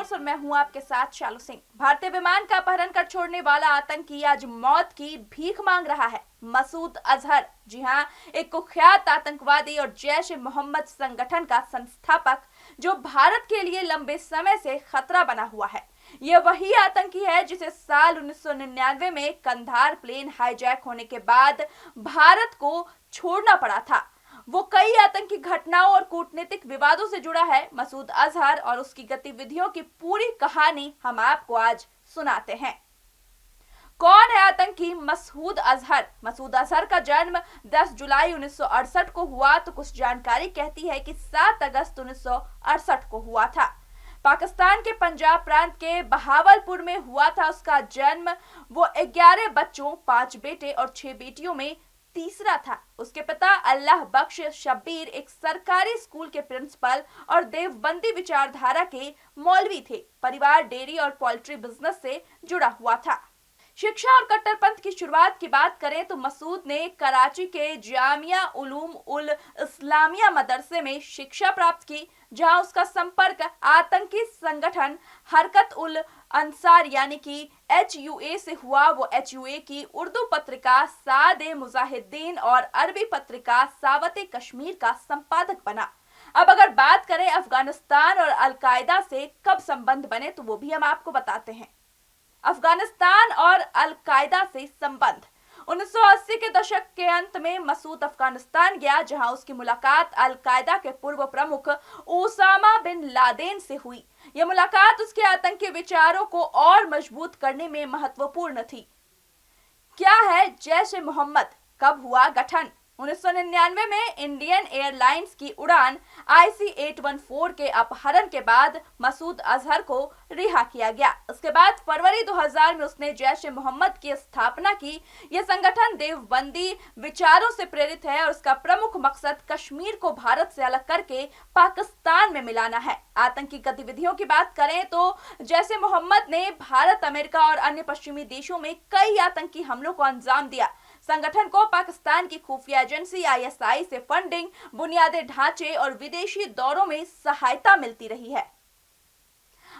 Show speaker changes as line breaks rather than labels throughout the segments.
News और मैं हूं आपके साथ शालू सिंह। भारतीय विमान का अपहरण कर छोड़ने वाला आतंकी आज मौत की भीख मांग रहा है। मसूद अजहर, जी हां, एक कुख्यात आतंकवादी और जैश ए मोहम्मद संगठन का संस्थापक, जो भारत के लिए लंबे समय से खतरा बना हुआ है। यह वही आतंकी है जिसे साल 1999 में कंधार प्लेन हाईजैक होने के बाद भारत को छोड़ना पड़ा था। वो कई आतंकी घटनाओं और कूटनीतिक विवादों से जुड़ा है। मसूद अजहर और उसकी गतिविधियों की पूरी कहानी हम आपको आज सुनाते हैं। कौन है आतंकी मसूद अजहर? मसूद अजहर का जन्म 10 जुलाई 1968 को हुआ, तो कुछ जानकारी कहती है कि 7 अगस्त 1968 को हुआ था। पाकिस्तान के पंजाब प्रांत के बहावलपुर में हुआ था उसका जन्म। वो 11 बच्चों, 5 बेटे और 6 बेटियों में तीसरा था। उसके पिता अल्लाह बख्श शब्बीर एक सरकारी स्कूल के प्रिंसिपल और देवबंदी विचारधारा के मौलवी थे। परिवार डेयरी और पोल्ट्री बिजनेस से जुड़ा हुआ था। शिक्षा और कट्टरपंथ की शुरुआत की बात करें तो मसूद ने कराची के जामिया उलूम उल इस्लामिया मदरसे में शिक्षा प्राप्त की, जहां उसका संपर्क आतंकी संगठन हरकत उल अंसार यानी कि HUA से हुआ। वो HUA की उर्दू पत्रिका सादे मुजाहिदीन और अरबी पत्रिका सावते कश्मीर का संपादक बना। अब अगर बात करें अफगानिस्तान और अलकायदा से कब संबंध बने, तो वो भी हम आपको बताते हैं। अफगानिस्तान और अलकायदा से संबंध 1980 के दशक के अंत में मसूद अफगानिस्तान गया, जहां उसकी मुलाकात अलकायदा के पूर्व प्रमुख ओसामा बिन लादेन से हुई। यह मुलाकात उसके आतंकी विचारों को और मजबूत करने में महत्वपूर्ण थी। क्या है जैश ए मोहम्मद? कब हुआ गठन? 1999 में इंडियन एयरलाइंस की उड़ान IC-814 के अपहरण के बाद मसूद अजहर को रिहा किया गया। उसके बाद फरवरी 2000 में उसने जैश ए मोहम्मद की स्थापना की। यह संगठन देवबंदी विचारों से प्रेरित है और उसका प्रमुख मकसद कश्मीर को भारत से अलग करके पाकिस्तान में मिलाना है। आतंकी गतिविधियों की बात करें तो जैश ए मोहम्मद ने भारत, अमेरिका और अन्य पश्चिमी देशों में कई आतंकी हमलों को अंजाम दिया। संगठन को पाकिस्तान की खुफिया एजेंसी ISI से फंडिंग, बुनियादी ढांचे और विदेशी दौरों में सहायता मिलती रही है।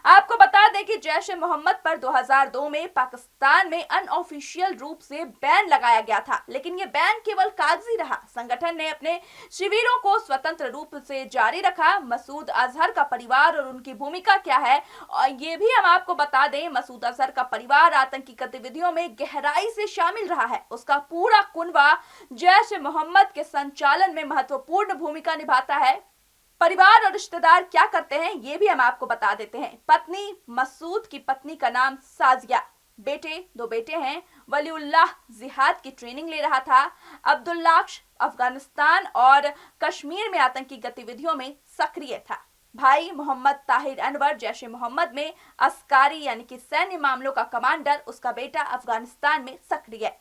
आपको बता दें कि जैश ए मोहम्मद पर 2002 में पाकिस्तान में अनऑफिशियल रूप से बैन लगाया गया था, लेकिन यह बैन केवल कागजी रहा। संगठन ने अपने शिविरों को स्वतंत्र रूप से जारी रखा। मसूद अजहर का परिवार और उनकी भूमिका क्या है, और ये भी हम आपको बता दें, मसूद अजहर का परिवार आतंकी गतिविधियों में गहराई से शामिल रहा है। उसका पूरा कुनबा जैश ए मोहम्मद के संचालन में महत्वपूर्ण भूमिका निभाता है। परिवार और रिश्तेदार क्या करते हैं, ये भी हम आपको बता देते हैं। पत्नी, मसूद की पत्नी का नाम साजिया। बेटे, 2 बेटे हैं। वलीउल्लाह जिहाद की ट्रेनिंग ले रहा था। अब्दुल्लाक्ष अफगानिस्तान और कश्मीर में आतंकी गतिविधियों में सक्रिय था। भाई मोहम्मद ताहिर अनवर जैश ए मोहम्मद में अस्कारी यानी कि सैन्य मामलों का कमांडर। उसका बेटा अफगानिस्तान में सक्रिय।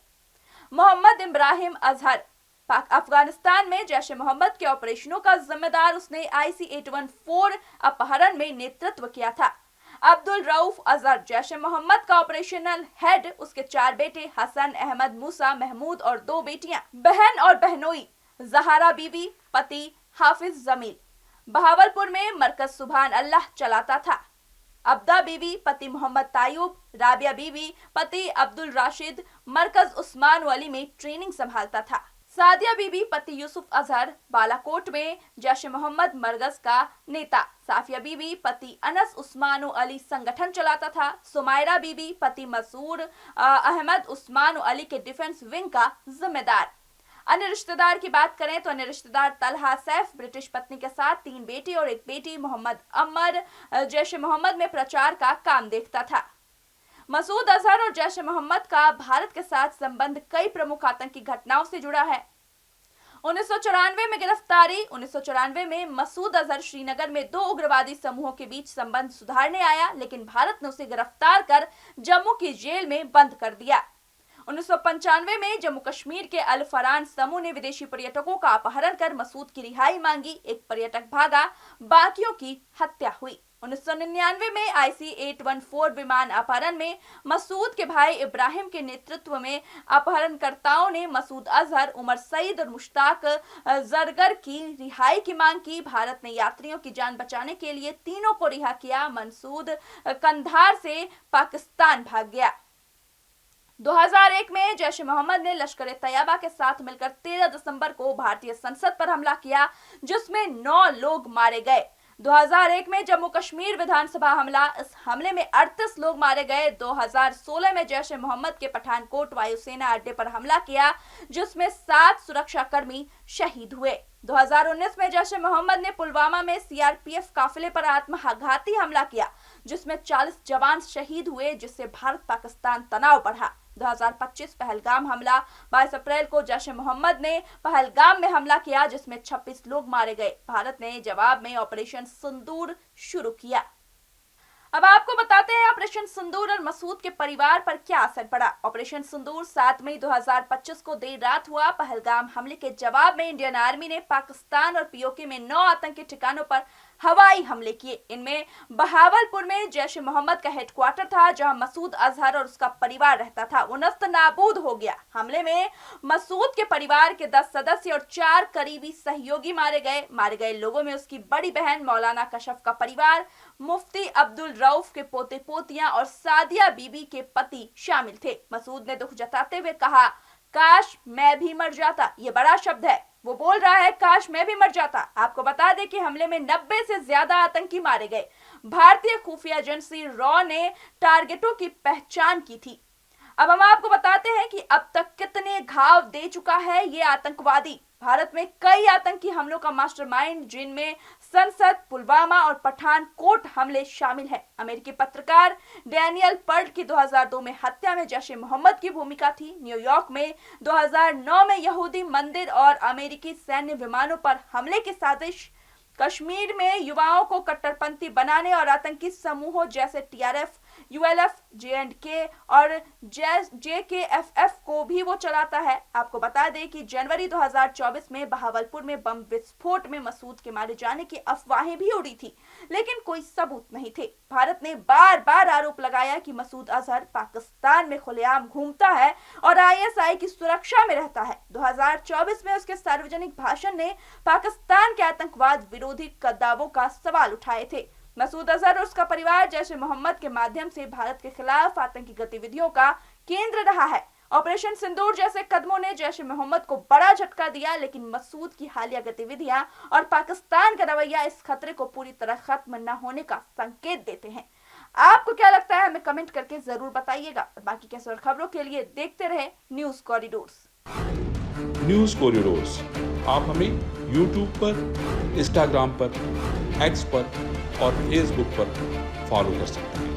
मोहम्मद इब्राहिम अजहर अफगानिस्तान में जैश ए मोहम्मद के ऑपरेशनों का जिम्मेदार। उसने IC-814 अपहरण में नेतृत्व किया था। अब्दुल रऊफ अजहर जैश ए मोहम्मद का ऑपरेशनल हेड। उसके 4 बेटे हसन, अहमद, मूसा, महमूद और 2 बेटियां। बहन और बहनोई जहारा बीबी, पति हाफिज जमील बहावलपुर में मरकज सुभान अल्लाह चलाता था। अब्दा बीबी, पति मोहम्मद तायूब, राबिया बीबी, पति अब्दुल राशिद मरकज उस्मान वली में ट्रेनिंग संभालता था। सादिया बीबी, पति यूसुफ अजहर बालाकोट में जैश ए मोहम्मद मरकज का नेता। साफिया बीबी, पति अनस उस्मान अली संगठन चलाता था। सुमायरा बीबी, पति मसूर अहमद उस्मान अली के डिफेंस विंग का जिम्मेदार। अन्य रिश्तेदार की बात करें तो अन्य रिश्तेदार तलहा सैफ ब्रिटिश पत्नी के साथ 3 बेटे और 1 बेटी। मोहम्मद अमर जैश ए मोहम्मद में प्रचार का काम देखता था। मसूद अजहर और जैश ए मोहम्मद का भारत के साथ संबंध कई प्रमुख आतंकी घटनाओं से जुड़ा है। 1994 में गिरफ्तारी। 1994 में मसूद अजहर श्रीनगर में 2 उग्रवादी समूहों के बीच संबंध सुधारने आया, लेकिन भारत ने उसे गिरफ्तार कर जम्मू की जेल में बंद कर दिया। 1995 में जम्मू कश्मीर के अल फरान समूह ने विदेशी पर्यटकों का अपहरण कर मसूद की रिहाई मांगी। एक पर्यटक भागा, बाकियों की हत्या हुई। 1999 में IC-814 विमान अपहरण में मसूद के भाई इब्राहिम के नेतृत्व में अपहरणकर्ताओं ने मसूद अजहर, उमर सईद और मुश्ताक जरगर की रिहाई की मांग की। भारत ने यात्रियों की जान बचाने के लिए तीनों को रिहा किया। मसूद कंधार से पाकिस्तान भाग गया। 2001 में जैश ए मोहम्मद ने लश्कर ए तैयबा के साथ मिलकर 13 दिसंबर को भारतीय संसद पर हमला किया, जिसमें 9 लोग मारे गए। 2001 में जम्मू कश्मीर विधानसभा हमला, इस हमले में 38 लोग मारे गए। 2016 में जैश ए मोहम्मद के पठानकोट वायुसेना अड्डे पर हमला किया, जिसमें 7 सुरक्षाकर्मी शहीद हुए। 2019 में जैश ए मोहम्मद ने पुलवामा में CRPF काफिले पर आत्मघाती हमला किया, जिसमें 40 जवान शहीद हुए, जिससे भारत पाकिस्तान तनाव बढ़ा। 2025 पहलगाम हमला, 22 अप्रैल को जैश ए मोहम्मद ने पहलगाम में हमला किया, जिसमें 26 लोग मारे गए। भारत ने जवाब में ऑपरेशन सिंदूर शुरू किया। अब आपको बताते हैं ऑपरेशन सिंदूर और मसूद के परिवार पर क्या असर पड़ा। ऑपरेशन सिंदूर 7 मई 2025 को देर रात हुआ। पहलगाम हमले के जवाब में इंडियन आर्मी ने पाकिस्तान और POK में 9 आतंकी ठिकानों पर हवाई हमले किए। इनमें बहावलपुर में जैश ए मोहम्मद का हेडक्वार्टर था, जहां मसूद अजहर और उसका परिवार रहता था। वो नस्त नाबूद हो गया। हमले में मसूद के परिवार के 10 सदस्य और 4 करीबी सहयोगी मारे गए। मारे गए लोगों में उसकी बड़ी बहन मौलाना कशफ का परिवार, मुफ्ती अब्दुल रऊफ के पोते पोतियां और सादिया बीबी के पति शामिल थे। मसूद ने दुख जताते हुए कहा, काश मैं भी मर जाता। ये बड़ा शब्द है। वो बोल रहा है, काश मैं भी मर जाता। आपको बता दें कि हमले में 90 से ज्यादा आतंकी मारे गए। भारतीय खुफिया एजेंसी रॉ ने टारगेटों की पहचान की थी। अब हम आपको बताते हैं कि अब तक कितने घाव दे चुका है ये आतंकवादी। भारत में कई आतंकी हमलों का मास्टरमाइंड, जिनमें संसद, पुलवामा और पठानकोट हमले शामिल हैं। अमेरिकी पत्रकार डैनियल पर्ट की 2002 में हत्या में जैश ए मोहम्मद की भूमिका थी। न्यूयॉर्क में 2009 में यहूदी मंदिर और अमेरिकी सैन्य विमानों पर हमले की साजिश, कश्मीर में युवाओं को कट्टरपंथी बनाने और आतंकी समूहों जैसे TRF, ULF, J&K और JKFF को भी वो चलाता है। आपको बता दें कि जनवरी 2024 में बहावलपुर में बम विस्फोट में मसूद के मारे जाने की अफवाहें भी उड़ी थी, लेकिन कोई सबूत नहीं थे। भारत ने बार बार आरोप लगाया कि मसूद अजहर पाकिस्तान में खुलेआम घूमता है और ISI की सुरक्षा में रहता है। 2024 में उसके सार्वजनिक भाषण ने पाकिस्तान के आतंकवाद विरोधी कदमों का सवाल उठाए थे। मसूद अजहर और उसका परिवार जैश ए मोहम्मद के माध्यम से भारत के खिलाफ आतंकी गतिविधियों का केंद्र रहा है। ऑपरेशन सिंदूर जैसे कदमों ने जैश ए मोहम्मद को बड़ा झटका दिया, लेकिन मसूद की हालिया गतिविधियां और पाकिस्तान का रवैया इस खतरे को पूरी तरह खत्म न होने का संकेत देते हैं। आपको क्या लगता है, हमें कमेंट करके जरूर बताइएगा। बाकी कैसे और खबरों के लिए देखते रहे न्यूज कॉरिडोर्स।
न्यूज कॉरिडोर्स आप हमें YouTube पर, Instagram पर, X पर और Facebook पर फॉलो कर सकते हैं।